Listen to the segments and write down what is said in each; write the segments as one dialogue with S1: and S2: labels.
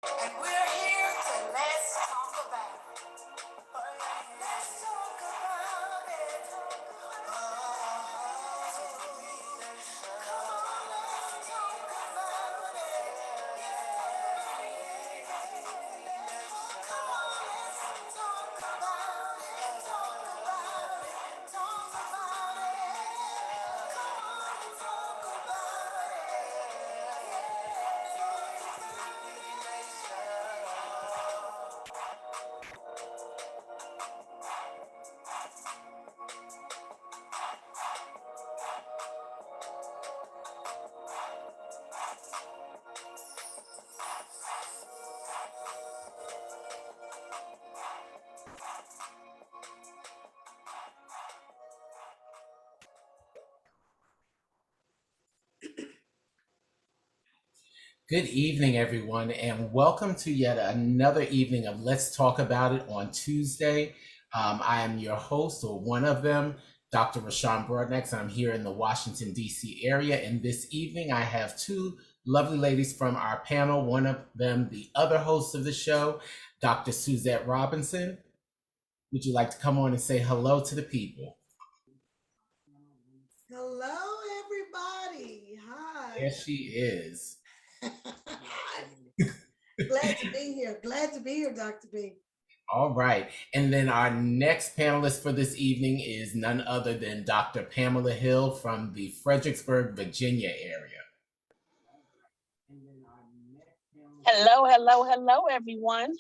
S1: And we're here to let's talk about it. Let's talk about it. Come on, let's talk about it. Come on, let's talk about it. Talk about it. Talk about it. Come on, talk
S2: Good evening, everyone, and welcome to yet another evening of Let's Talk About It on Tuesday. I am your host, or one of them, Dr. Rashawn Broadnax, and I'm here in the Washington, D.C. area. And this evening, I have two lovely ladies from our panel. One of them, the other host of the show, Dr. Suzette Robinson. Would you like to come on and say hello to the people?
S1: Hello, everybody.
S2: There
S1: Hi.
S2: she is.
S1: Glad to be here. Glad to be here, Dr. B.
S2: All right. And then our next panelist for this evening is none other than Dr. Pamela Hill from the Fredericksburg, Virginia area.
S3: Hello, hello, hello, everyone.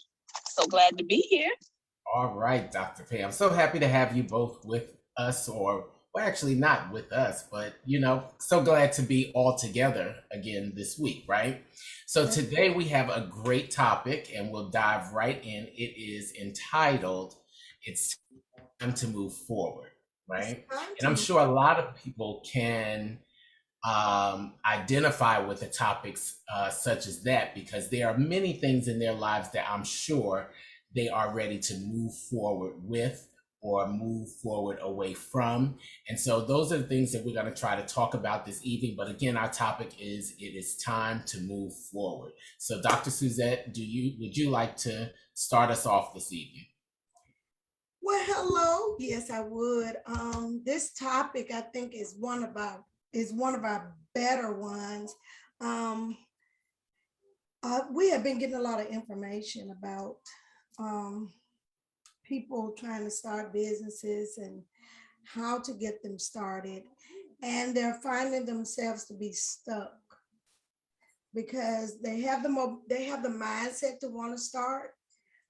S3: So glad to be here.
S2: All right, Dr. Pam. So happy to have you both with us, or well, actually not with us, but so glad to be all together again this week, right? So today we have a great topic and we'll dive right in. It is entitled It's Time to Move Forward, right? And I'm sure a lot of people can identify with the topics such as that because there are many things in their lives that I'm sure they are ready to move forward with or move forward away from. And so those are the things that we're going to try to talk about this evening. But again, our topic is it is time to move forward. So Dr. Suzette, would you like to start us off this evening?
S1: Well, hello. Yes, I would. This topic I think is one of our better ones. Um, we have been getting a lot of information about um, people trying to start businesses and how to get them started, and they're finding themselves to be stuck because they have the mindset to want to start,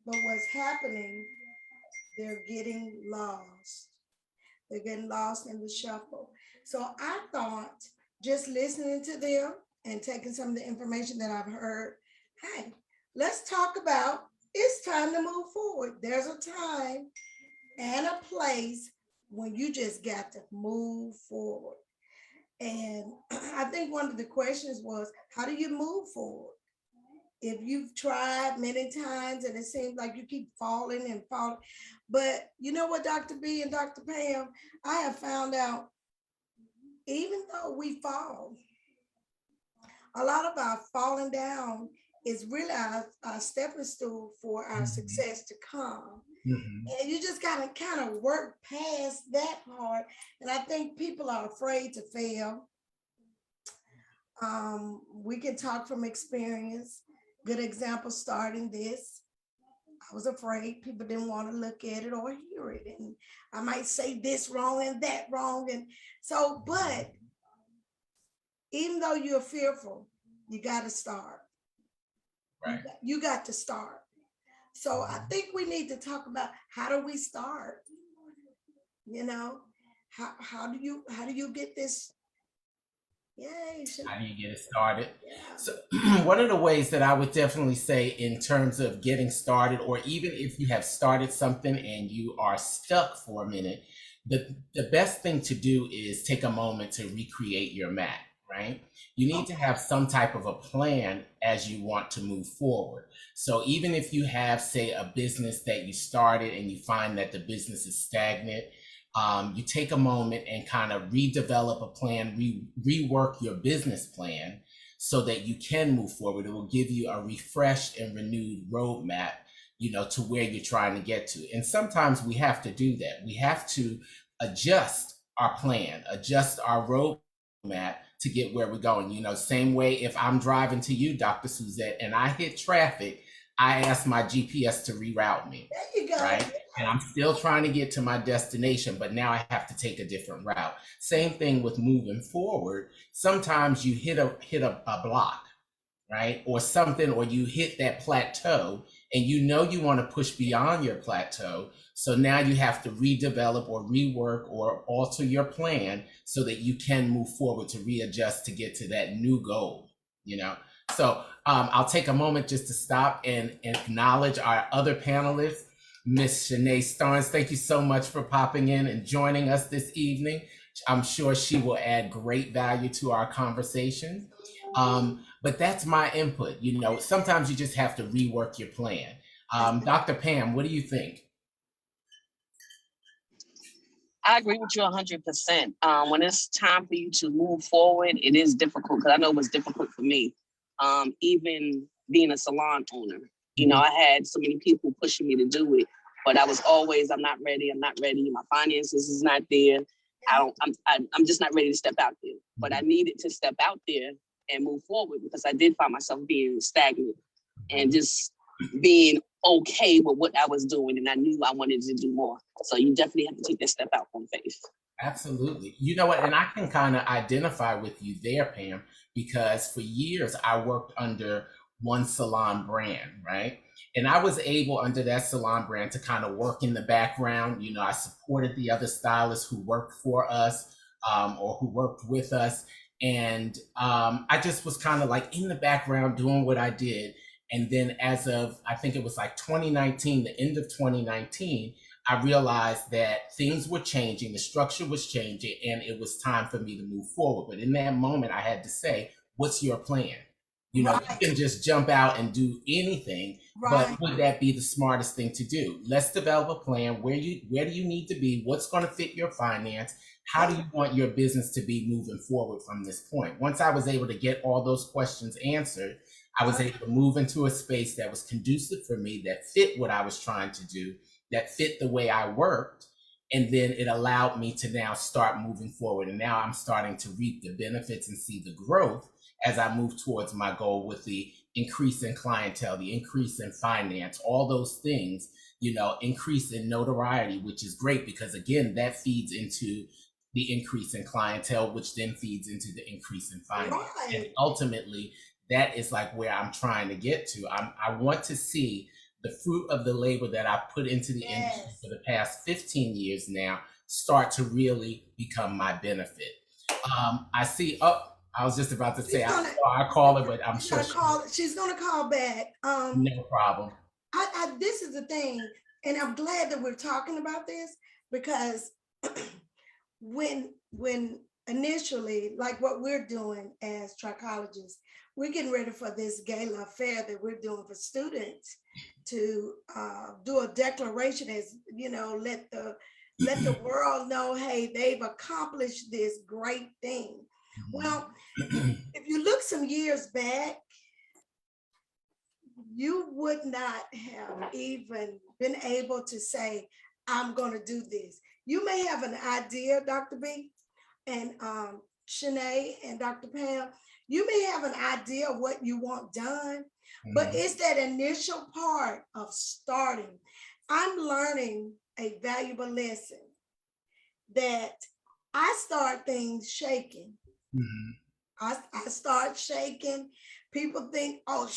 S1: but what's happening, they're getting lost. They're getting lost in the shuffle. So I thought, just listening to them and taking some of the information that I've heard, hey, let's talk about it's time to move forward. There's a time and a place when you just got to move forward. And I think one of the questions was, how do you move forward? If you've tried many times and it seems like you keep falling and falling. But you know what, Dr. B and Dr. Pam, I have found out, even though we fall, a lot of our falling down is really our stepping stool for our success to come. And you just gotta kind of work past that part. And I think people are afraid to fail. We can talk from experience. Good example starting this. I was afraid people didn't want to look at it or hear it. And I might say this wrong and that wrong. And so, but even though you're fearful, you got to start.
S2: Right.
S1: You got to start. So I think we need to talk about how do we start? You know, how do you get this? Yay.
S2: How do you get it started?
S1: Yeah.
S2: So, one of the ways that I would definitely say, in terms of getting started, or even if you have started something and you are stuck for a minute, the best thing to do is take a moment to recreate your map, right? You need to have some type of a plan as you want to move forward. So, even if you have, say, a business that you started and you find that the business is stagnant, you take a moment and kind of redevelop a plan, rework your business plan so that you can move forward. It will give you a refreshed and renewed roadmap, to where you're trying to get to. And sometimes we have to do that. We have to adjust our plan, adjust our roadmap to get where we're going. Same way if I'm driving to you, Dr. Suzette, and I hit traffic, I ask my GPS to reroute me.
S1: There you go.
S2: Right? And I'm still trying to get to my destination, but now I have to take a different route. Same thing with moving forward. Sometimes you hit a block, right? Or something, or you hit that plateau and you want to push beyond your plateau. So now you have to redevelop or rework or alter your plan so that you can move forward to readjust to get to that new goal, So I'll take a moment just to stop and acknowledge our other panelists. Miss Shanae Starnes, thank you so much for popping in and joining us this evening. I'm sure she will add great value to our conversation. But that's my input. Sometimes you just have to rework your plan. Dr. Pam, what do you think?
S3: I agree with you 100%. When it's time for you to move forward, it is difficult because I know it was difficult for me. Even being a salon owner, I had so many people pushing me to do it, but I was always, I'm not ready. My finances is not there. I'm just not ready to step out there. But I needed to step out there and move forward because I did find myself being stagnant and just being okay with what I was doing. And I knew I wanted to do more. So you definitely have to take that step out on faith.
S2: Absolutely. You know what? And I can kind of identify with you there, Pam, because for years I worked under one salon brand, right? And I was able under that salon brand to kind of work in the background. I supported the other stylists who worked for us or who worked with us. And I just was kind of like in the background doing what I did. And then as of, I think it was like 2019, the end of 2019, I realized that things were changing, the structure was changing, and it was time for me to move forward. But in that moment, I had to say, what's your plan? You can just jump out and do anything, but would that be the smartest thing to do? Let's develop a plan. Where do you need to be? What's going to fit your finance? How do you want your business to be moving forward from this point? Once I was able to get all those questions answered, I was able to move into a space that was conducive for me, that fit what I was trying to do, that fit the way I worked. And then it allowed me to now start moving forward. And now I'm starting to reap the benefits and see the growth as I move towards my goal with the increase in clientele, the increase in finance, all those things, increase in notoriety, which is great because again, that feeds into the increase in clientele, which then feeds into the increase in finance. Right. And ultimately, that is like where I'm trying to get to. I want to see the fruit of the labor that I've put into the industry for the past 15 years now start to really become my benefit. I see, I was just about to say, I call her, but I'm sure
S1: she's going to call back.
S2: No problem.
S1: This is the thing, and I'm glad that we're talking about this because when initially, like what we're doing as trichologists, we're getting ready for this gala affair that we're doing for students to do a declaration as, let the world know, hey, they've accomplished this great thing. Well, if you look some years back, you would not have even been able to say, I'm going to do this. You may have an idea, Dr. B and Shanae and Dr. Pam, you may have an idea of what you want done, but it's that initial part of starting. I'm learning a valuable lesson that I start things shaking. I start shaking. People think, oh,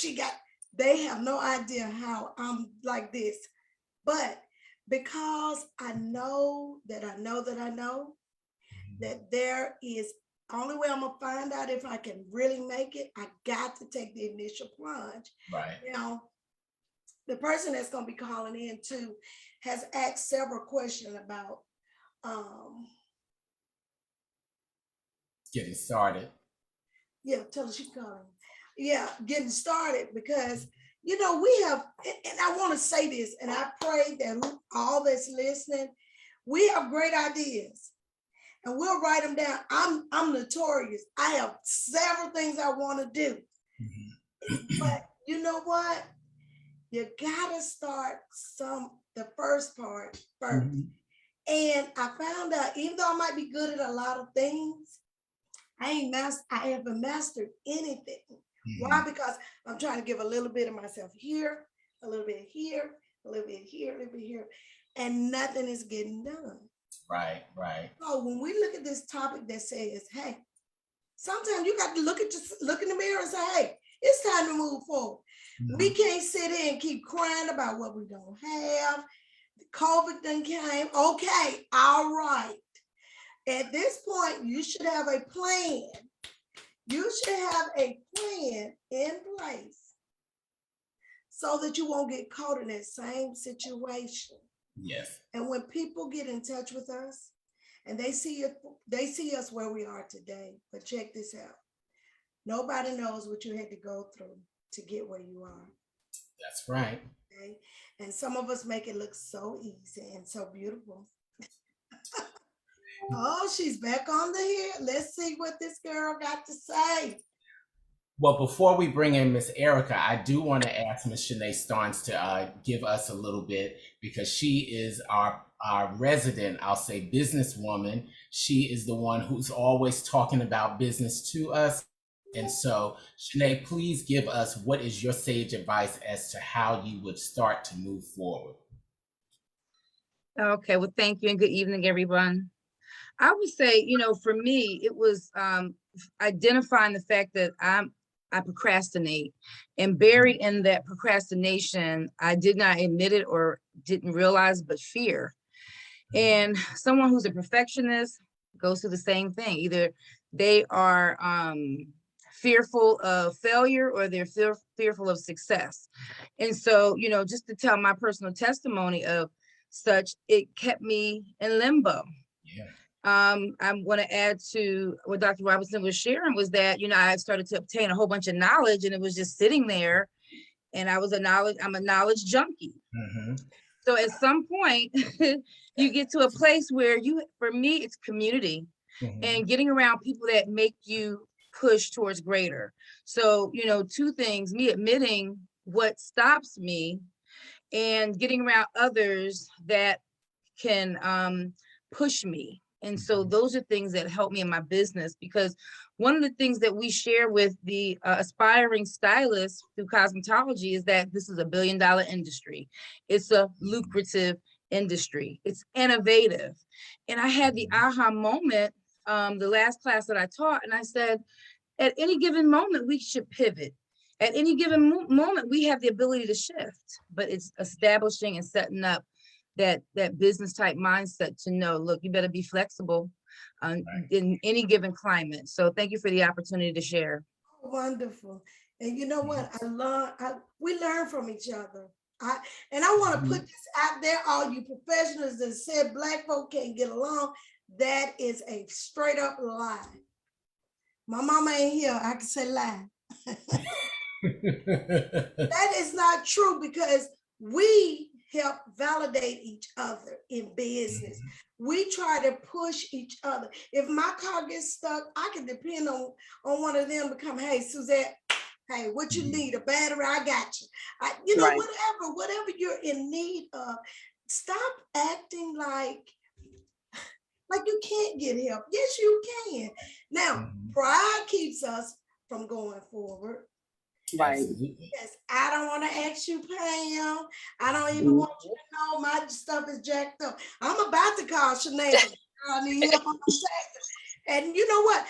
S1: they have no idea how I'm like this. But because I know that there is only way I'm gonna find out if I can really make it, I got to take the initial plunge.
S2: Right.
S1: The person that's gonna be calling in too has asked several questions about
S2: getting started.
S1: Yeah, tell her she's calling. Yeah, getting started because we have, and I want to say this, and I pray that all that's listening, we have great ideas. and we'll write them down. I'm notorious. I have several things I want to do. But you know what? You gotta start the first part first. And I found out, even though I might be good at a lot of things, I haven't mastered anything. Why? Because I'm trying to give a little bit of myself here, a little bit here, a little bit here, a little bit here, and nothing is getting done.
S2: Right, right.
S1: So when we look at this topic that says, hey, sometimes you got to look in the mirror and say, hey, it's time to move forward. We can't sit here and keep crying about what we don't have. COVID done came. Okay, all right. At this point, you should have a plan. You should have a plan in place so that you won't get caught in that same situation.
S2: Yes.
S1: And when people get in touch with us and they see us where we are today, but check this out. Nobody knows what you had to go through to get where you are.
S2: That's right.
S1: Okay? And some of us make it look so easy and so beautiful. Oh, she's back on the here. Let's see what this girl got to say.
S2: Well, before we bring in Miss Erica, I do want to ask Miss Shanae Starnes to give us a little bit, because she is our resident, I'll say, businesswoman. She is the one who's always talking about business to us. And so, Shanae, please give us, what is your sage advice as to how you would start to move forward?
S4: Okay, well, thank you and good evening, everyone. I would say, for me, it was identifying the fact that I procrastinate, and buried in that procrastination, I did not admit it or didn't realize, but fear. And someone who's a perfectionist goes through the same thing. Either they are fearful of failure or they're fearful of success. And so, just to tell my personal testimony of such, it kept me in limbo.
S2: Yeah.
S4: I'm going to add to what Dr. Robinson was sharing, was that, I started to obtain a whole bunch of knowledge, and it was just sitting there, and I'm a knowledge junkie. So at some point you get to a place where for me, it's community and getting around people that make you push towards greater. So, two things: me admitting what stops me and getting around others that can push me. And so those are things that help me in my business, because one of the things that we share with the aspiring stylists through cosmetology is that this is a $1 billion industry. It's a lucrative industry. It's innovative. And I had the aha moment the last class that I taught, and I said, at any given moment, we should pivot. At any given moment, we have the ability to shift, but it's establishing and setting up that business type mindset to know, look, you better be flexible in any given climate. So thank you for the opportunity to share.
S1: Wonderful. And you know what? We learn from each other. I want to put this out there, all you professionals that said Black folk can't get along. That is a straight up lie. My mama ain't here. I can say lie. That is not true, because we help validate each other in business. We try to push each other. If my car gets stuck, I can depend on one of them to come, hey, Suzette, hey, what you need? A battery? I got you.
S3: Right.
S1: Whatever you're in need of, stop acting like you can't get help. Yes, you can. Now, pride keeps us from going forward.
S3: Right.
S1: Yes, I don't want to ask you, Pam. I don't even want you to know my stuff is jacked up. I'm about to call Shanae. I need help on the taxes. And you know what?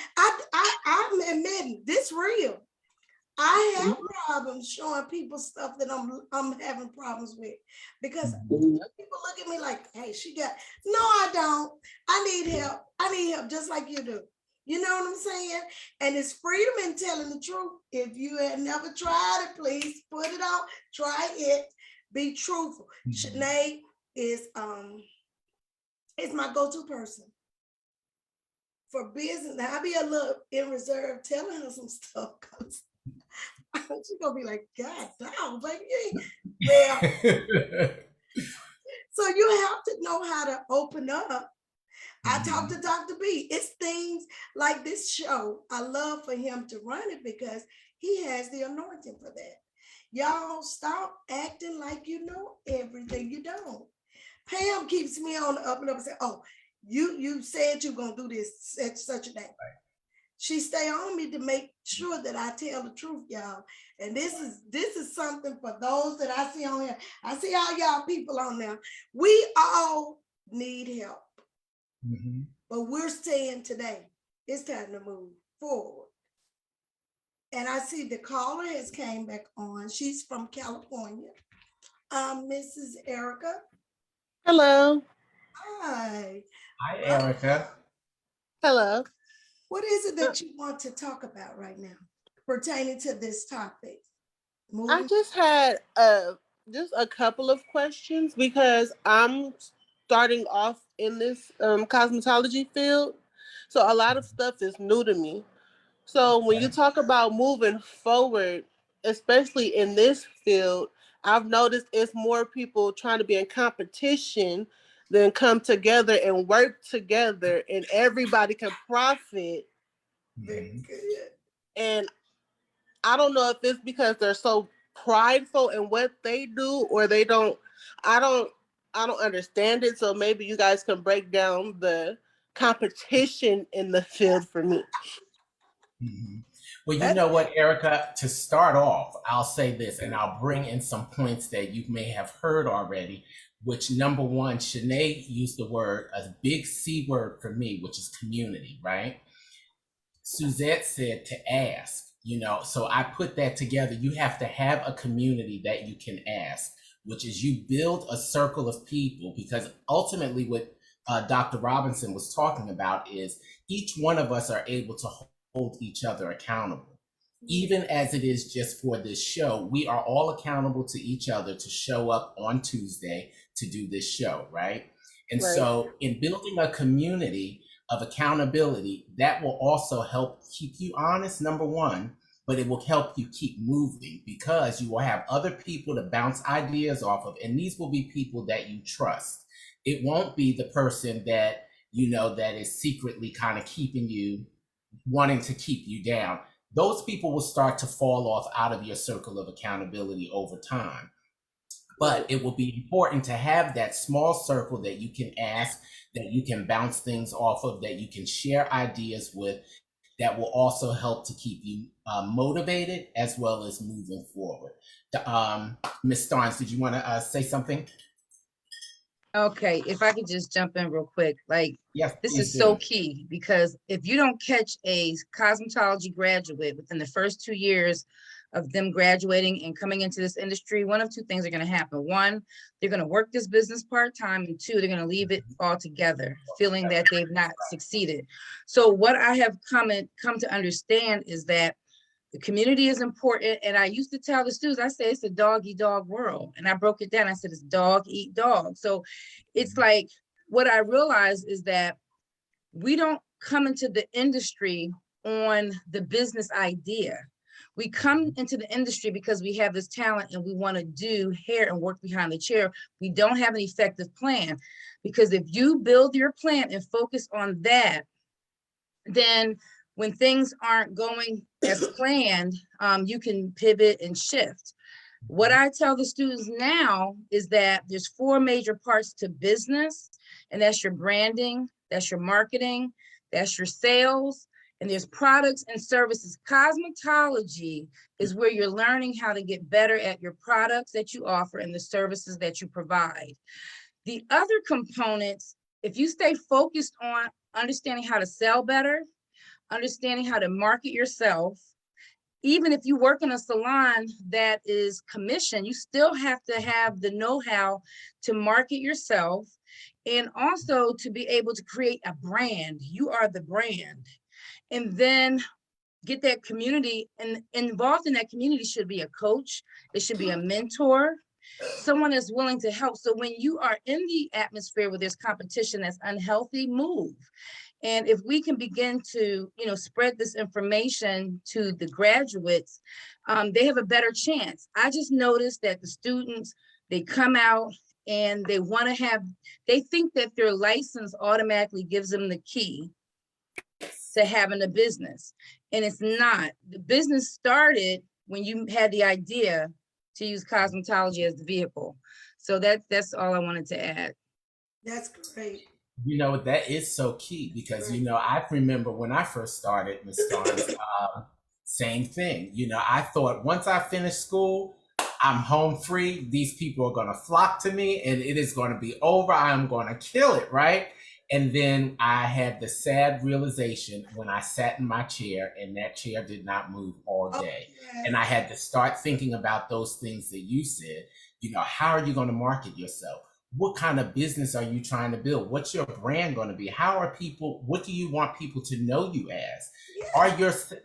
S1: I'm admitting this real. I have problems showing people stuff that I'm having problems with, because people look at me like, hey, no, I don't. I need help. I need help just like you do. You know what I'm saying? And it's freedom in telling the truth. If you had never tried it, please put it out. Try it. Be truthful. Shanae is my go-to person for business. Now, I be a little in reserve telling her some stuff, because she's gonna be like, God damn, baby. Well, so you have to know how to open up. I talked to Dr. B. It's things like this show. I love for him to run it because he has the anointing for that. Y'all stop acting like you know everything. You don't. Pam keeps me on the up and up and say, "Oh, you said you're gonna do this at such a day." She stay on me to make sure that I tell the truth, y'all. And this is something for those that I see on here. I see all y'all people on there. We all need help.
S2: Mhm.
S1: But we're saying today, it's time to move forward. And I see the caller has came back on. She's from California. Mrs. Erica.
S5: Hello.
S1: Hi.
S2: Hi, Erica.
S5: Hello.
S1: What is it that you want to talk about right now pertaining to this topic?
S5: I just had just a couple of questions because I'm starting off in this cosmetology field. So a lot of stuff is new to me. So when you talk about moving forward, especially in this field, I've noticed it's more people trying to be in competition than come together and work together and everybody can profit.
S2: Mhm.
S5: And I don't know if it's because they're so prideful in what they do or they don't I don't I don't understand it. So maybe you guys can break down the competition in the field for me.
S2: Mhm. Well, you
S1: That's
S2: know what, Erica, to start off, I'll say this and I'll bring in some points that you may have heard already, which number one, Shanae used the word, a big C word for me, which is community, right? Suzette said to ask, so I put that together. You have to have a community that you can ask, which is you build a circle of people because ultimately what Dr. Robinson was talking about is each one of us are able to hold each other accountable. Even as it is just for this show, we are all accountable to each other to show up on Tuesday to do this show, right? And
S5: Right.
S2: so in building a community of accountability, that will also help keep you honest, number one, but it will help you keep moving because you will have other people to bounce ideas off of. And these will be people that you trust. It won't be the person that, that is secretly kind of keeping you, wanting to keep you down. Those people will start to fall off out of your circle of accountability over time. But it will be important to have that small circle that you can ask, that you can bounce things off of, that you can share ideas with, that will also help to keep you motivated as well as moving forward. Ms. Starnes, did you want to say something?
S4: Okay, if I could just jump in real quick, like
S2: Yes,
S4: this
S2: please
S4: is so
S2: do.
S4: key because if you don't catch a cosmetology graduate within the first 2 years of them graduating and coming into this industry, one of two things are going to happen. One, they're going to work this business part-time, and two, they're going to leave it altogether, feeling that they've not succeeded. So what I have come to understand is that the community is important. And I used to tell the students, I say it's a dog eat dog world. And I broke it down. I said it's dog eat dog. So it's like what I realized is that we don't come into the industry on the business idea. We come into the industry because we have this talent and we want to do hair and work behind the chair. We don't have an effective plan because if you build your plan and focus on that, then when things aren't going as planned, you can pivot and shift. What I tell the students now is that there's 4 major parts to business, and that's your branding, that's your marketing, that's your sales, and there's products and services. Cosmetology is where you're learning how to get better at your products that you offer and the services that you provide. The other components, if you stay focused on understanding how to sell better, understanding how to market yourself, even if you work in a salon that is commission, you still have to have the know-how to market yourself and also to be able to create a brand. You are the brand. And then get that community, and involved in that community should be a coach. It should be a mentor, someone that's willing to help. So when you are in the atmosphere where there's competition that's unhealthy, move. And if we can begin to, spread this information to the graduates, they have a better chance. I just noticed that the students, they come out and they want to have, they think that their license automatically gives them the key to having a business. And it's not. The business started when you had the idea to use cosmetology as the vehicle. So that's all I wanted to add.
S1: That's great.
S2: You know, that is so key because, you know, I remember when I first started, Ms. Starnes, same thing. You know, I thought once I finished school, I'm home free. These people are going to flock to me and it is going to be over. I'm going to kill it, right? And then I had the sad realization when I sat in my chair and that chair did not move all day.
S1: Okay.
S2: And I had to start thinking about those things that you said. You know, how are you going to market yourself? What kind of business are you trying to build? What's your brand going to be? How are people, what do you want people to know you as?
S1: Yeah.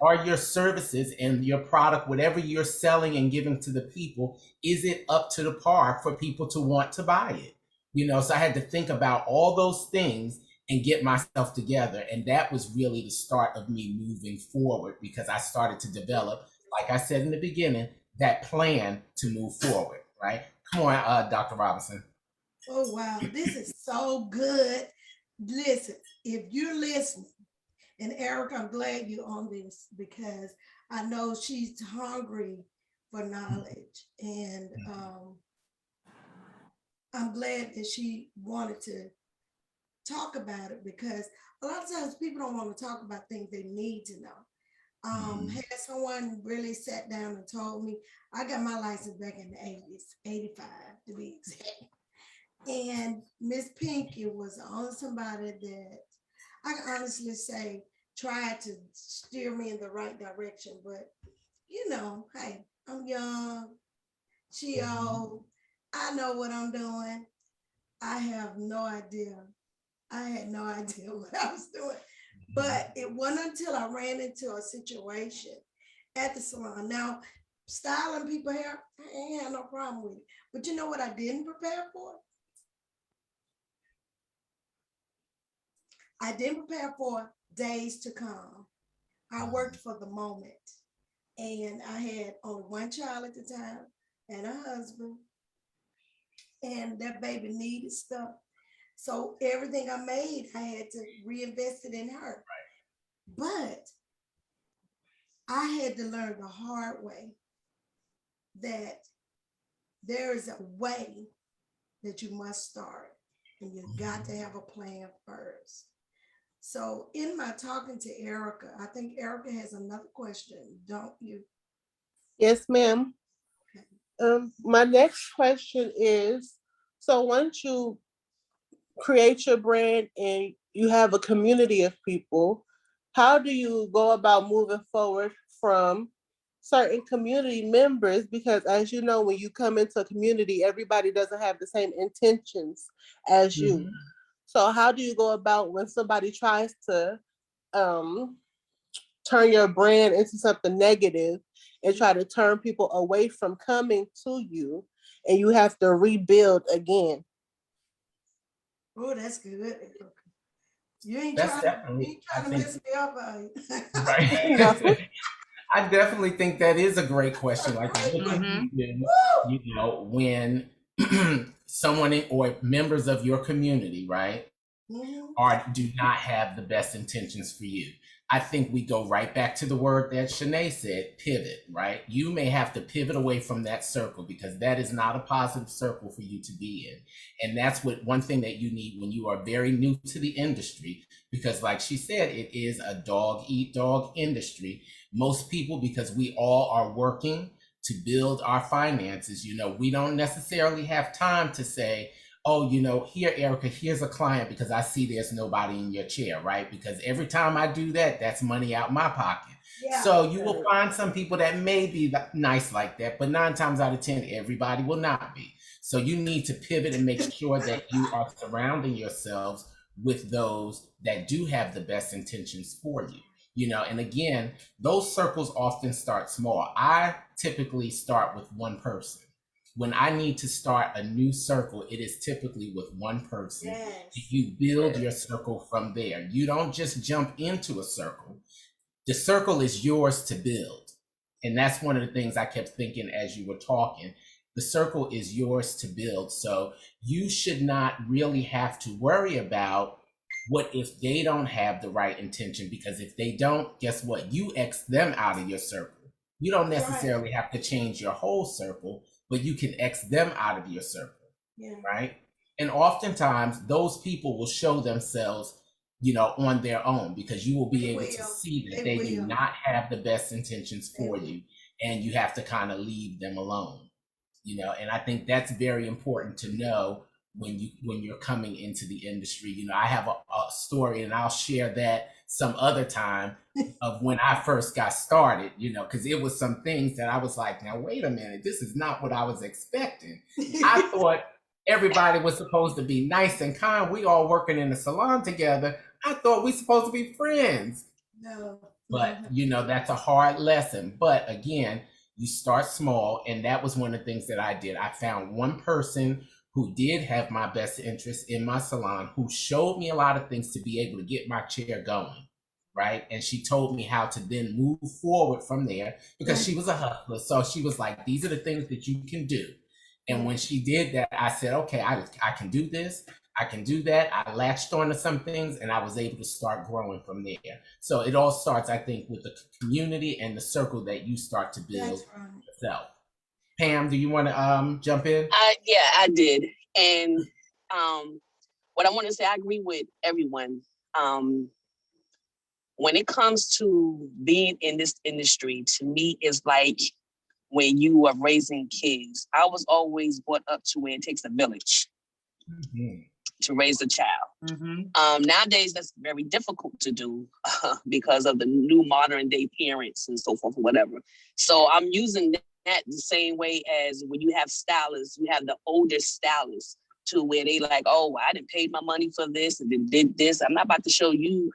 S2: Are your services and your product, whatever you're selling and giving to the people, is it up to the par for people to want to buy it? You know, so I had to think about all those things and get myself together. And that was really the start of me moving forward because I started to develop, like I said in the beginning, that plan to move forward, right? Come on, Dr. Robinson.
S1: Oh, wow. This is so good. Listen, if you're listening, and Eric, I'm glad you're on this because I know she's hungry for knowledge. And I'm glad that she wanted to talk about it because a lot of times people don't want to talk about things they need to know. Had someone really sat down and told me, I got my license back in the 80s, 85 to be exact. And Miss Pinky was on somebody that I can honestly say tried to steer me in the right direction. But, you know, hey, I'm young, she old, I know what I'm doing. I have no idea. I had no idea what I was doing. But it wasn't until I ran into a situation at the salon. Now, styling people hair, I ain't had no problem with it. But you know what I didn't prepare for? I didn't prepare for days to come. I worked for the moment. And I had only one child at the time and a husband. And that baby needed stuff. So everything I made, I had to reinvest it in her. But I had to learn the hard way that there is a way that you must start. And you got to have a plan first. So in my talking to Erica, I think Erica has another question, don't you?
S5: Yes, ma'am. My next question is, so once you create your brand and you have a community of people, how do you go about moving forward from certain community members? Because as you know, when you come into a community, everybody doesn't have the same intentions as you. So how do you go about when somebody tries to turn your brand into something negative and try to turn people away from coming to you and you have to rebuild again?
S1: Oh, that's good. You ain't
S2: That's
S1: trying, you
S2: definitely,
S1: ain't
S2: I
S1: trying to
S2: think,
S1: mess me up, are you?
S2: right. I definitely think that is a great question. Like, what do
S4: Mhm.
S2: you do, you know, when someone or members of your community, right, do not have the best intentions for you? I think we go right back to the word that Shanae said, pivot, right? You may have to pivot away from that circle because that is not a positive circle for you to be in. And that's what one thing that you need when you are very new to the industry, because like she said, it is a dog eat dog industry. Most people, because we all are working to build our finances, you know, we don't necessarily have time to say, oh, you know, here, Erica, here's a client because I see there's nobody in your chair, right? Because every time I do that, that's money out my pocket.
S1: Yeah.
S2: So you will find some people that may be nice like that, but 9 times out of 10, everybody will not be. So you need to pivot and make sure that you are surrounding yourselves with those that do have the best intentions for you. You know, and again, those circles often start small. I typically start with one person. When I need to start a new circle, it is typically with one person.
S1: Yes.
S2: You build your circle from there. You don't just jump into a circle. The circle is yours to build. And that's one of the things I kept thinking as you were talking. The circle is yours to build. So you should not really have to worry about what if they don't have the right intention, because if they don't, guess what? You X them out of your circle. You don't
S1: That's right.
S2: necessarily have to change your whole circle, but you can X them out of your circle,
S1: Yeah.
S2: right? And oftentimes those people will show themselves, on their own, because you will be
S1: They
S2: able
S1: will.
S2: to see that
S1: They
S2: they do
S1: will.
S2: not have the best intentions
S1: They
S2: for
S1: will.
S2: you, and you have to kind of leave them alone, and I think that's very important to know when you're coming into the industry. I have a story, and I'll share that some other time, of when I first got started, because it was some things that I was like, now wait a minute, this is not what I was expecting. I thought everybody was supposed to be nice and kind. We all working in a salon together. I thought we supposed to be friends.
S1: No.
S2: But that's a hard lesson. But again, you start small, and that was one of the things that I did. I found one person who did have my best interest in my salon, who showed me a lot of things to be able to get my chair going, right? And she told me how to then move forward from there, because she was a hustler. So she was like, these are the things that you can do. And when she did that, I said, okay, I can do this. I can do that. I latched onto some things, and I was able to start growing from there. So it all starts, I think, with the community and the circle that you start to build
S1: That's right.
S2: yourself. Pam, do you want to jump in?
S3: Yeah, I did. And what I want to say, I agree with everyone. When it comes to being in this industry, to me, it's like when you are raising kids. I was always brought up to where it takes a village to raise a child. Nowadays, that's very difficult to do because of the new modern day parents and so forth, or whatever. So I'm using that the same way as when you have stylists, you have the older stylists, to where they like, oh, I didn't pay my money for this and then did this. I'm not about to show you,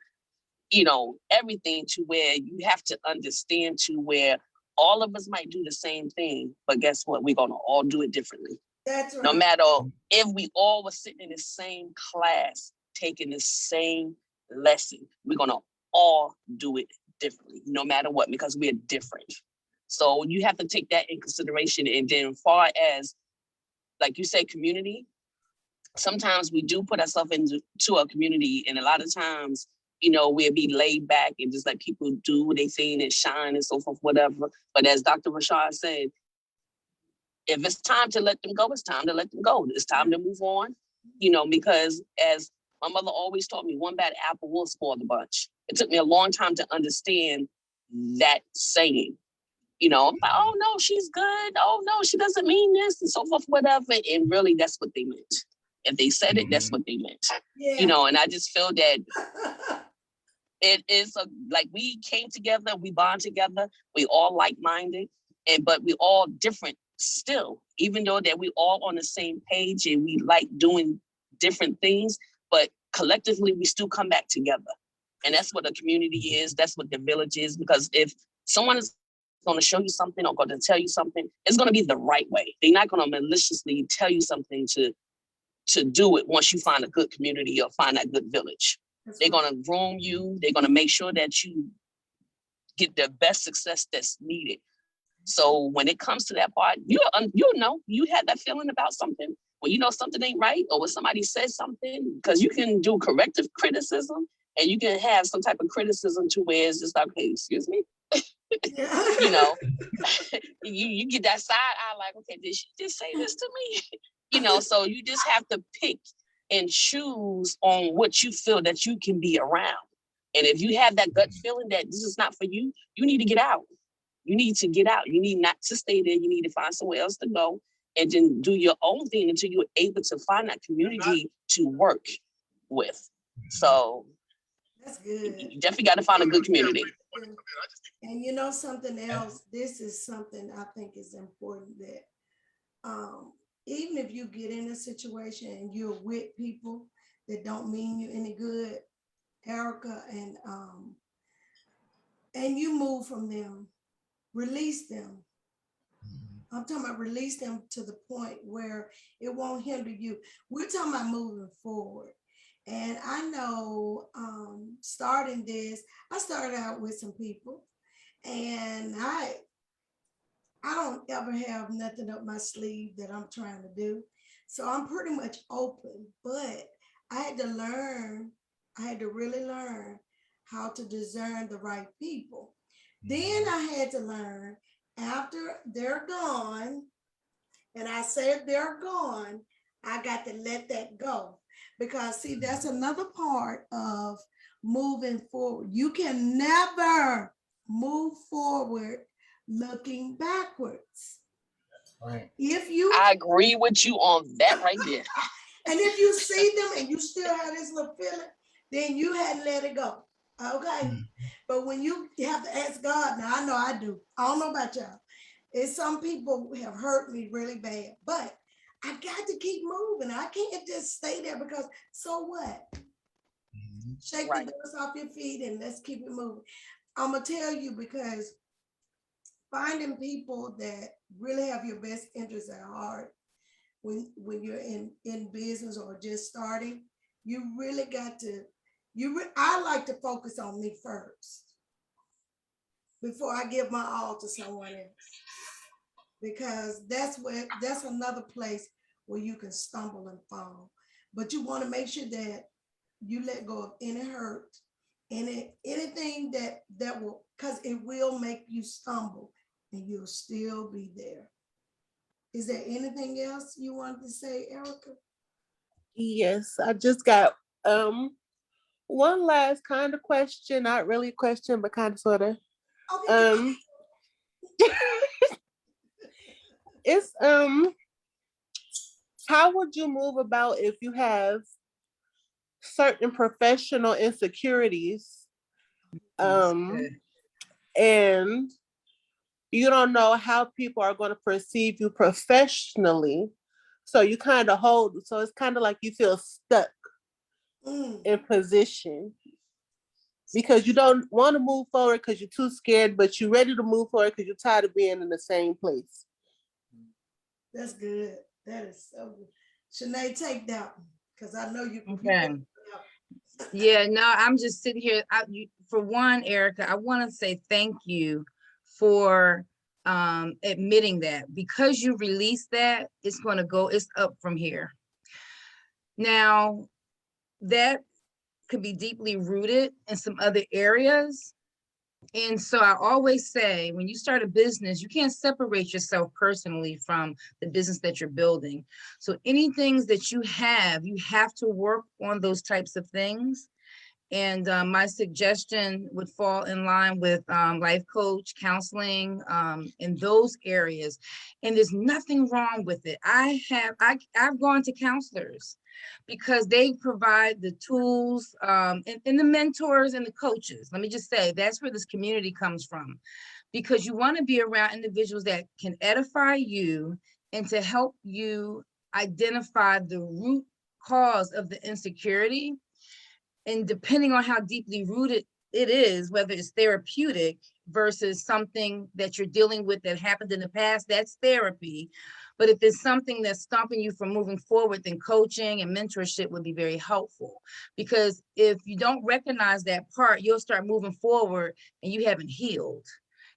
S3: everything, to where you have to understand to where all of us might do the same thing, but guess what? We're gonna all do it differently.
S1: That's right.
S3: No matter if we all were sitting in the same class, taking the same lesson, we're gonna all do it differently, no matter what, because we're different. So you have to take that in consideration. And then far as, like you say, community, sometimes we do put ourselves into a community, and a lot of times, we'll be laid back and just let people do what they think and shine and so forth, whatever. But as Dr. Rashad said, if it's time to let them go, it's time to let them go. It's time to move on, because as my mother always taught me, one bad apple will spoil the bunch. It took me a long time to understand that saying. I'm like, oh no, she's good. Oh no, she doesn't mean this and so forth, whatever. And really, that's what they meant. If they said it, that's what they meant.
S1: Yeah.
S3: And I just feel that it is like we came together, we bond together, we all like-minded, but we all different still, even though that we all on the same page and we like doing different things, but collectively we still come back together. And that's what a community is. That's what the village is. Because if someone is going to show you something or going to tell you something, it's going to be the right way. They're not going to maliciously tell you something to do it once you find a good community or find that good village. They're going to groom you. They're going to make sure that you get the best success that's needed. So when it comes to that part, you had that feeling about something when something ain't right, or when somebody says something, because you can do corrective criticism and you can have some type of criticism to where it's just like, hey, excuse me. You get that side eye like, okay, did she just say this to me? So you just have to pick and choose on what you feel that you can be around. And if you have that gut feeling that this is not for you, you need to get out. You need to get out. You need not to stay there. You need to find somewhere else to go and then do your own thing until you're able to find that community to work with. So
S1: that's good.
S3: You definitely got to find a good community.
S1: And something else, this is something I think is important, that even if you get in a situation and you're with people that don't mean you any good, Erica, and you move from them, release them. I'm talking about release them to the point where it won't hinder you. We're talking about moving forward. And I know starting this, I started out with some people, and I don't ever have nothing up my sleeve that I'm trying to do. So I'm pretty much open, but I had to learn, I had to really learn how to discern the right people. Then I had to learn after they're gone, and I said they're gone, I got to let that go. Because see, that's another part of moving forward. You can never move forward looking backwards.
S2: Right.
S1: If you
S3: I agree with you on that right there.
S1: and if you see them and you still have this little feeling, then you hadn't let it go. Okay.
S2: Mhm.
S1: But when you have to ask God, now I know I do. I don't know about y'all. It's some people who have hurt me really bad, but I got to keep moving. I can't just stay there because so what?
S2: Mhm.
S1: Shake
S3: Right.
S1: the dust off your feet and let's keep it moving. I'm gonna tell you because finding people that really have your best interests at heart when you're in business or just starting, you really got to I like to focus on me first before I give my all to someone else, because that's another place where you can stumble and fall. But you want to make sure that you let go of any hurt, anything that will, because it will make you stumble and you'll still be there. Is there anything else you wanted to say, Erica?
S5: Yes, I just got one last kind of question, not really a question, but kind of sort of.
S1: Okay.
S5: Um it's how would you move about if you have certain professional insecurities um and you don't know how people are going to perceive you professionally, so you kind of hold, so it's kind of like you feel stuck
S1: Mm,
S5: in position because you don't want to move forward because you're too scared, but you're ready to move forward because you're tired of being in the same place.
S1: that's good. That is so good. Shanae, take that one because I know you.
S4: Okay. Yeah, no, I'm just sitting here. For one, Erica, I want to say thank you for admitting that, because you released that, it's going to go, it's up from here. Now, that could be deeply rooted in some other areas. And so I always say, when you start a business, you can't separate yourself personally from the business that you're building. So any things that you have to work on those types of things. And my suggestion would fall in line with life coach, counseling, in those areas. And there's nothing wrong with it. I've gone to counselors because they provide the tools and the mentors and the coaches. Let me just say, that's where this community comes from, because you want to be around individuals that can edify you and to help you identify the root cause of the insecurity. And depending on how deeply rooted it is, whether it's therapeutic versus something that you're dealing with that happened in the past, that's therapy. But if it's something that's stopping you from moving forward, then coaching and mentorship would be very helpful. Because if you don't recognize that part, you'll start moving forward and you haven't healed.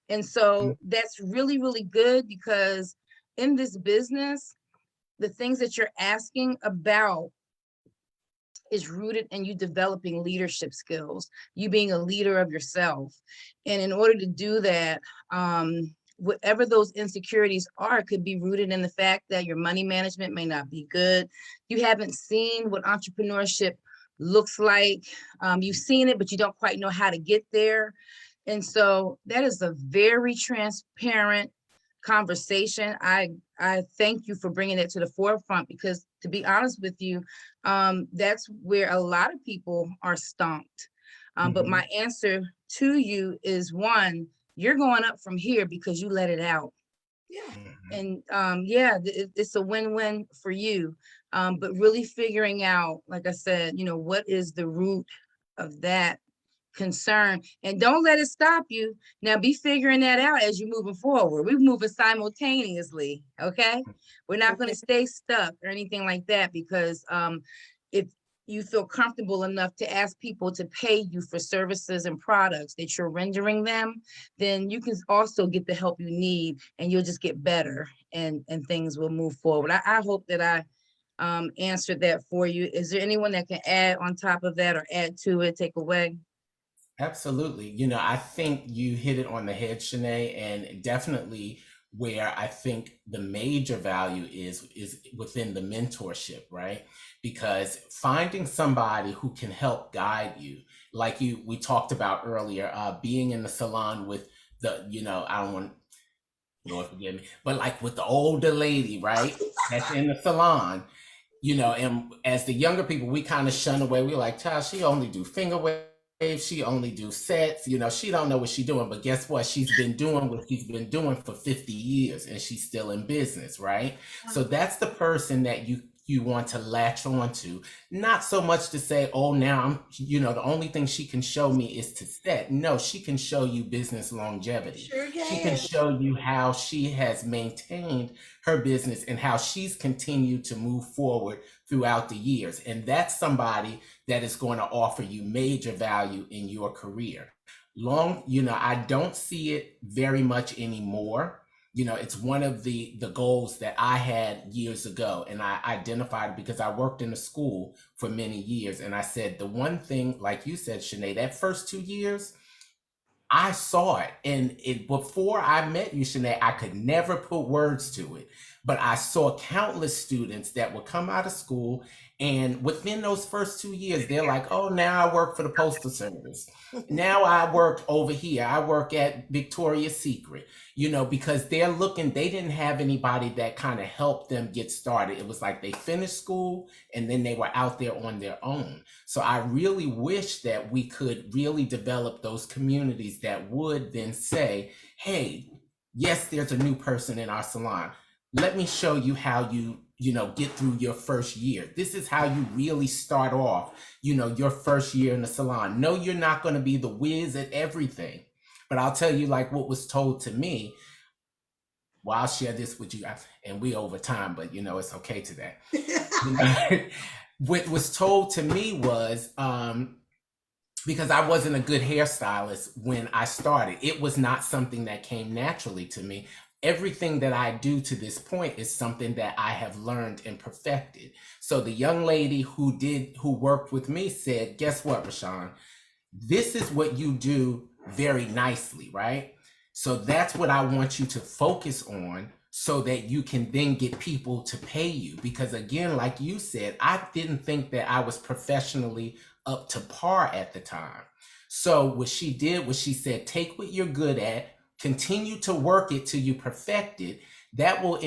S4: And so that's really, really good, because in this business, the things that you're asking about is rooted in you developing leadership skills, you being a leader of yourself. And in order to do that, whatever those insecurities are, could be rooted in the fact that your money management may not be good. You haven't seen what entrepreneurship looks like. You've seen it, but you don't quite know how to get there. And so that is a very transparent conversation. I thank you for bringing it to the forefront, because to be honest with you, that's where a lot of people are stumped. But my answer to you is, one, you're going up from here because you let it out.
S1: Yeah.
S4: And yeah, it's a win-win for you. But really figuring out, like I said, what is the root of that concern, and don't let it stop you. Now be figuring that out as you're moving forward. We're moving simultaneously. Okay. We're not going to stay stuck or anything like that, because if you feel comfortable enough to ask people to pay you for services and products that you're rendering them, then you can also get the help you need, and you'll just get better, and things will move forward. I hope that I answered that for you. Is there anyone that can add on top of that or add to it, take away?
S2: Absolutely. You know, I think you hit it on the head, Shanae, and definitely where I think the major value is within the mentorship, right? Because finding somebody who can help guide you, like we talked about earlier, being in the salon with the, you know, I don't want, Lord forgive me, but like with the older lady, right? That's in the salon, you know, and as the younger people, we kind of shun away. We're like, child, she only do finger waves, she only do sets, you know, she don't know what she's doing. But guess what? She's been doing what she's been doing for 50 years and she's still in business, right? So that's the person that you want to latch on to, not so much to say, oh, now I'm, you know, the only thing she can show me is to set. No, she can show you business longevity.
S1: Sure
S2: She can
S1: can.
S2: show you how she has maintained her business and how she's continued to move forward throughout the years. And that's somebody that is going to offer you major value in your career. You know, I don't see it very much anymore. You know, it's one of the goals that I had years ago, and I identified it because I worked in a school for many years. And I said, the one thing, like you said, Shanae, that first 2 years, I saw it. And before I met you, Shanae, I could never put words to it. But I saw countless students that would come out of school, and within those first 2 years, they're like, oh, now I work for the Postal Service. Now I work over here. I work at Victoria's Secret, you know, because they didn't have anybody that kind of helped them get started. It was like they finished school and then they were out there on their own. So I really wish that we could really develop those communities that would then say, hey, yes, there's a new person in our salon. Let me show you how you know, get through your first year. This is how you really start off, you know, your first year in the salon. No, you're not going to be the whiz at everything, but I'll tell you like what was told to me. Well, I'll share this with you, and we over time, but you know, it's okay today. You know, what was told to me was, because I wasn't a good hairstylist when I started. It was not something that came naturally to me. Everything that I do to this point is something that I have learned and perfected. So the young lady who worked with me said, guess what, Rashawn? This is what you do very nicely, right? So that's what I want you to focus on so that you can then get people to pay you. Because again, like you said, I didn't think that I was professionally up to par at the time. So what she did was she said, take what you're good at, continue to work it till you perfect it. That will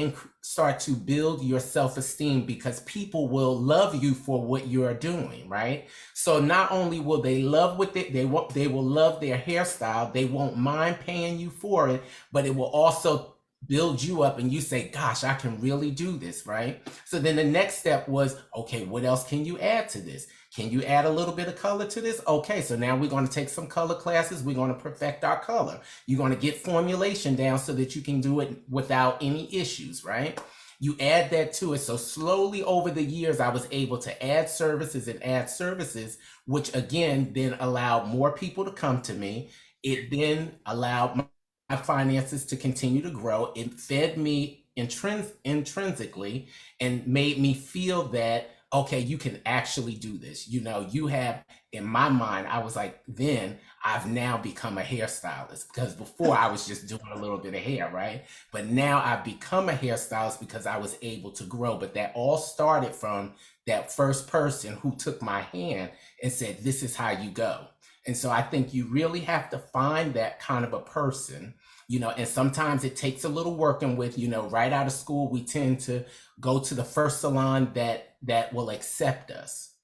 S2: start to build your self-esteem because people will love you for what you're doing, right? So not only will they love with it, they will love their hairstyle. They won't mind paying you for it, but it will also build you up and you say, gosh, I can really do this, right? So then the next step was, okay, what else can you add to this? Can you add a little bit of color to this? Okay, so now we're going to take some color classes. We're going to perfect our color. You're going to get formulation down so that you can do it without any issues, right? You add that to it. So slowly over the years, I was able to add services, which again, then allowed more people to come to me. It then allowed my finances to continue to grow. It fed me intrinsically and made me feel that, okay, you can actually do this. You know, you have, in my mind, I was like, then I've now become a hairstylist because before I was just doing a little bit of hair, right? But now I've become a hairstylist because I was able to grow. But that all started from that first person who took my hand and said, this is how you go. And so I think you really have to find that kind of a person, you know, and sometimes it takes a little working with, you know, right out of school, we tend to go to the first salon that will accept us.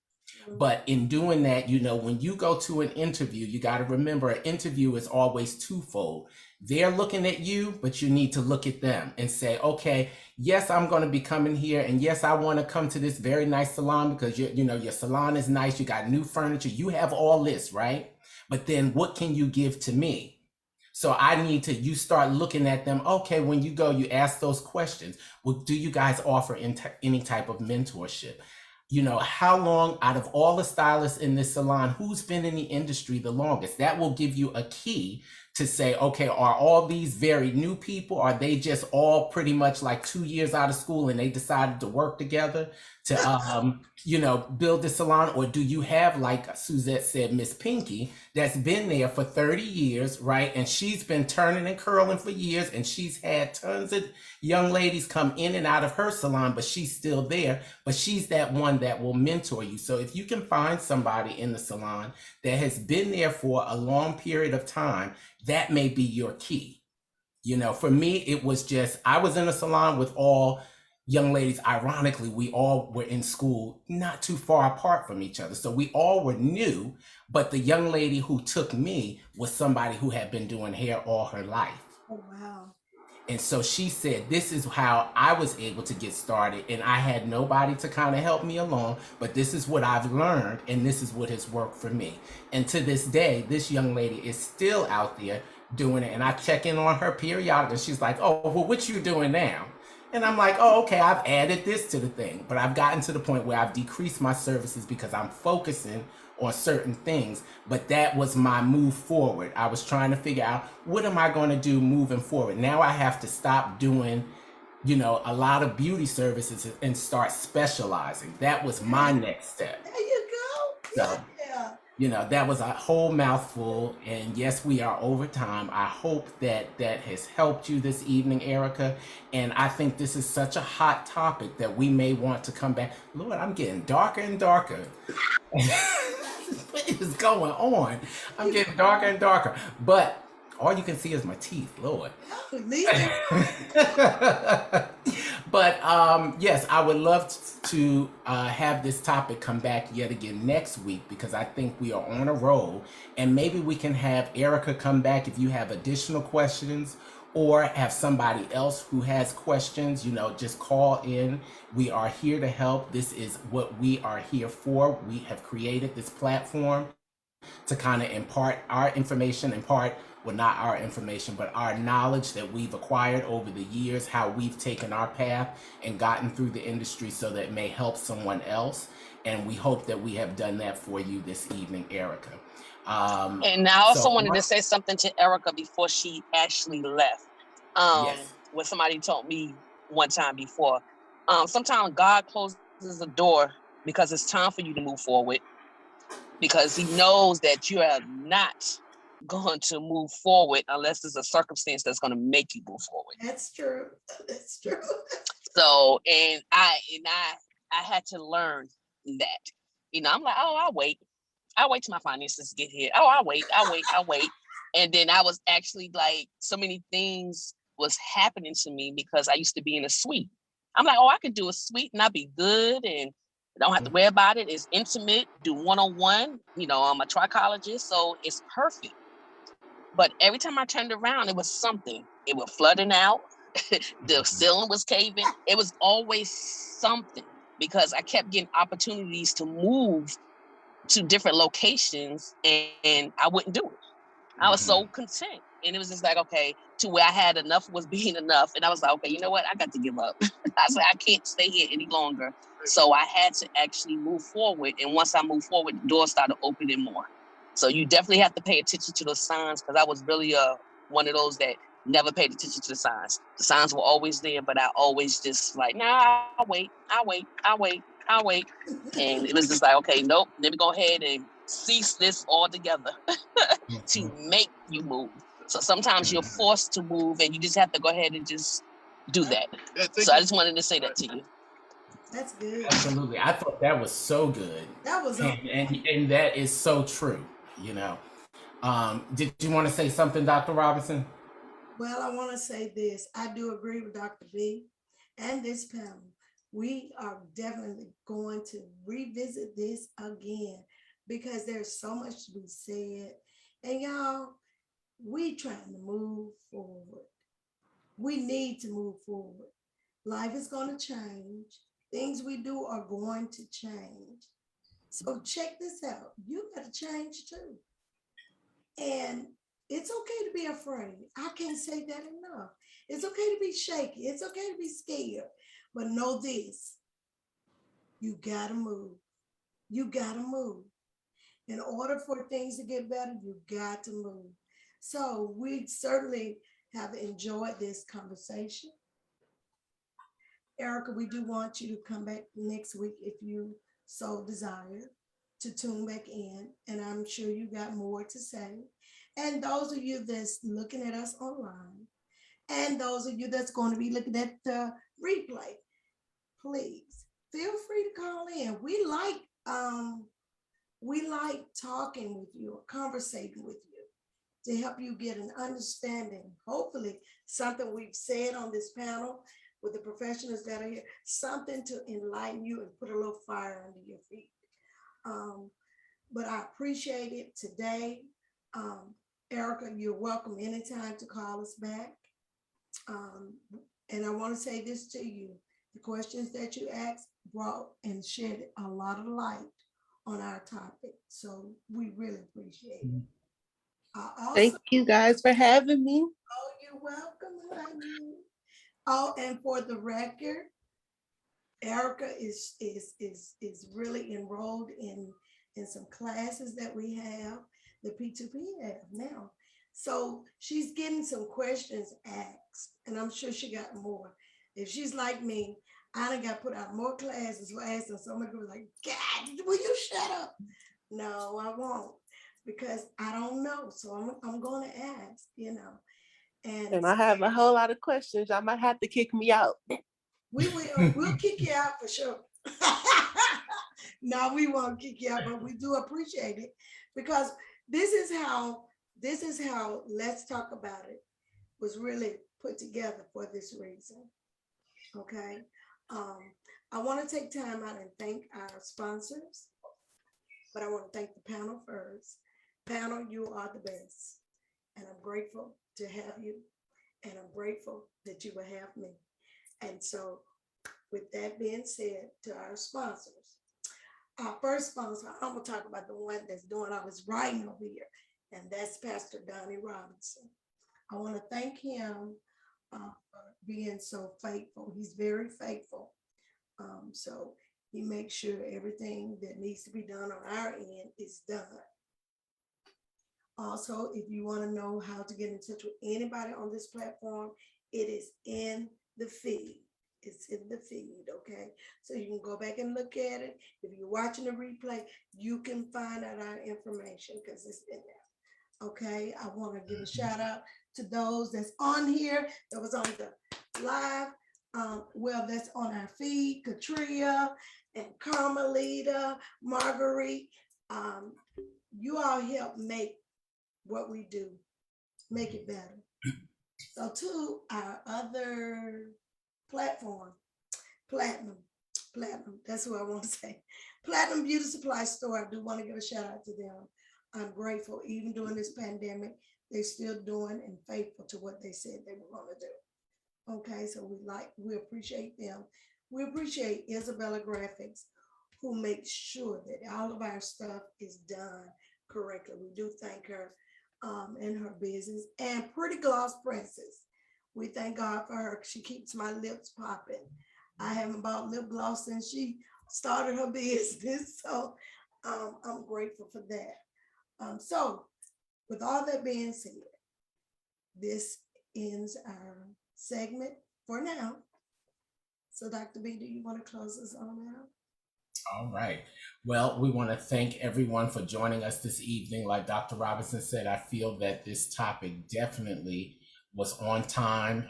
S2: But in doing that, you know, when you go to an interview, you got to remember an interview is always twofold. They're looking at you, but you need to look at them and say, okay, yes, I'm going to be coming here. And yes, I want to come to this very nice salon because you know, your salon is nice. You got new furniture. You have all this, right? But then what can you give to me? So you start looking at them. Okay, when you go, you ask those questions. Well, do you guys offer any type of mentorship? you know, how long out of all the stylists in this salon, who's been in the industry the longest? That will give you a key to say, okay, are all these very new people? Are they just all pretty much like 2 years out of school and they decided to work together to, you know, build the salon? Or do you have, like Suzette said, Miss Pinky, that's been there for 30 years, right? And she's been turning and curling for years, and she's had tons of young ladies come in and out of her salon, but she's still there. But she's that one that will mentor you. So if you can find somebody in the salon that has been there for a long period of time, that may be your key. You know, for me, it was just, I was in a salon with all young ladies. Ironically, we all were in school not too far apart from each other. So we all were new, but the young lady who took me was somebody who had been doing hair all her life.
S1: Oh, wow.
S2: And so she said, this is how I was able to get started. And I had nobody to kind of help me along, but this is what I've learned, and this is what has worked for me. And to this day, this young lady is still out there doing it. And I check in on her periodically. She's like, oh, well, what you doing now? And I'm like, oh, okay, I've added this to the thing. But I've gotten to the point where I've decreased my services because I'm focusing on certain things. But that was my move forward. I was trying to figure out, what am I going to do moving forward? Now I have to stop doing, you know, a lot of beauty services and start specializing. That was my next step.
S1: There you go.
S2: So,
S1: Yeah.
S2: you know, that was a whole mouthful. And yes, we are over time. I hope that that has helped you this evening, Erica. And I think this is such a hot topic that we may want to come back. Lord, I'm getting darker and darker. What is going on? I'm getting darker and darker. But all you can see is my teeth, Lord.
S1: Leave it.
S2: But yes, I would love to have this topic come back yet again next week, because I think we are on a roll, and maybe we can have Erica come back if you have additional questions, or have somebody else who has questions. You know, just call in. We are here to help. This is what we are here for. We have created this platform to kind of impart our information, well, not our information, but our knowledge that we've acquired over the years, how we've taken our path and gotten through the industry so that it may help someone else. And we hope that we have done that for you this evening, Erica.
S3: And I also wanted to say something to Erica before she actually left.
S2: Yes.
S3: What somebody told me one time before. Sometimes God closes the door because it's time for you to move forward, because he knows that you are not going to move forward unless there's a circumstance that's going to make you move forward.
S1: That's true. That's true.
S3: So, and I had to learn that. You know, I'm like, oh, I'll wait till my finances get here. Oh, I'll wait. And then I was actually like, so many things was happening to me because I used to be in a suite. I'm like, oh, I could do a suite and I'll be good and I don't have to worry about it. It's intimate, do one-on-one. You know, I'm a trichologist, so it's perfect. But every time I turned around, it was something. It was flooding out. The ceiling was caving. It was always something, because I kept getting opportunities to move to different locations and I wouldn't do it. I was so content. And it was just like, okay, to where I had enough was being enough. And I was like, okay, you know what? I got to give up. I was like, I can't stay here any longer. So I had to actually move forward. And once I moved forward, the doors started opening more. So you definitely have to pay attention to those signs, because I was really one of those that never paid attention to the signs. The signs were always there, but I always just like, nah, I'll wait. And it was just like, okay, nope, let me go ahead and cease this altogether to make you move. So sometimes you're forced to move and you just have to go ahead and just do that. So I just wanted to say that to you.
S1: That's good.
S2: Absolutely. I thought that was so good.
S1: That was
S2: and that is so true, you know. Did you want to say something, Dr. Robinson?
S1: Well, I want to say this. I do agree with Dr. B and this panel. We are definitely going to revisit this again because there's so much to be said. And y'all, we trying to move forward. We need to move forward. Life is going to change. Things we do are going to change. So check this out. You got to change too. And it's okay to be afraid. I can't say that enough. It's okay to be shaky. It's okay to be scared. But know this. You gotta move. You gotta move. In order for things to get better, you got to move. So we certainly have enjoyed this conversation. Erica, we do want you to come back next week if you so desire to tune back in. And I'm sure you got more to say. And those of you that's looking at us online, and those of you that's going to be looking at the replay, please feel free to call in. We like talking with you or conversating with you to help you get an understanding. Hopefully, something we've said on this panel with the professionals that are here, something to enlighten you and put a little fire under your feet. But I appreciate it today. Erica, you're welcome anytime to call us back. And I want to say this to you. The questions that you asked brought and shed a lot of light on our topic. So we really appreciate it.
S5: Thank you guys for having me.
S1: Oh, you're welcome, honey. Oh, and for the record, Erica is really enrolled in some classes that we have, the P2P have now. So she's getting some questions asked, and I'm sure she got more. If she's like me, I done got put out more classes for asking. Somebody was like, God, will you shut up? No, I won't, because I don't know. So I'm going to ask, you know.
S5: And I have a whole lot of questions. Y'all might have to kick me out.
S1: We'll kick you out for sure. No, we won't kick you out, but we do appreciate it, because this is how Let's Talk About It was really put together for this reason. Okay. I want to take time out and thank our sponsors, but I want to thank the panel first. Panel, you are the best, and I'm grateful to have you, and I'm grateful that you will have me. And so with that being said, to our sponsors, our first sponsor, I'm gonna talk about the one that's doing all this writing over here, and that's Pastor Donnie Robinson. I want to thank him for being so faithful. He's very faithful. So he makes sure everything that needs to be done on our end is done. Also, if you want to know how to get in touch with anybody on this platform, it is in the feed. It's in the feed, okay? So you can go back and look at it. If you're watching the replay, you can find out our information because it's in there, okay? I want to give a shout out to those that's on here, that was on the live. Well, that's on our feed, Katria and Carmelita, Marguerite. You all help make what we do, make it better. So to our other platform, Platinum, that's what I want to say. Platinum Beauty Supply Store, I do want to give a shout out to them. I'm grateful, even during this pandemic, they're still doing and faithful to what they said they were going to do. Okay, so we appreciate them. We appreciate Isabella Graphics, who makes sure that all of our stuff is done correctly. We do thank her in her business. And Pretty Gloss Princess, we thank God for her. She keeps my lips popping. I haven't bought lip gloss since she started her business, so I'm grateful for that. So with all that being said, this ends our segment for now. So Dr. B, do you want to close us on out?
S2: All right. Well, we want to thank everyone for joining us this evening. Like Dr. Robinson said, I feel that this topic definitely was on time.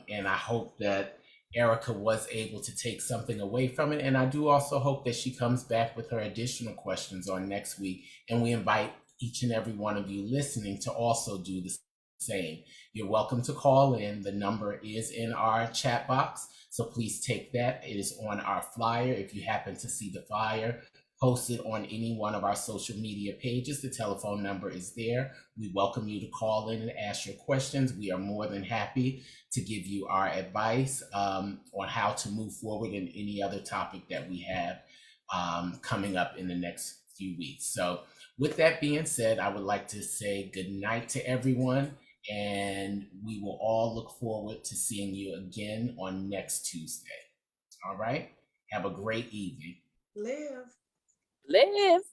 S2: And I hope that Erica was able to take something away from it. And I do also hope that she comes back with her additional questions on next week. And we invite each and every one of you listening to also do the same. You're welcome to call in. The number is in our chat box, so please take that. It is on our flyer. If you happen to see the flyer posted on any one of our social media pages, the telephone number is there. We welcome you to call in and ask your questions. We are more than happy to give you our advice on how to move forward in any other topic that we have coming up in the next few weeks. So with that being said, I would like to say good night to everyone, and we will all look forward to seeing you again on next Tuesday. All right? Have a great evening.
S1: Live.
S6: Live.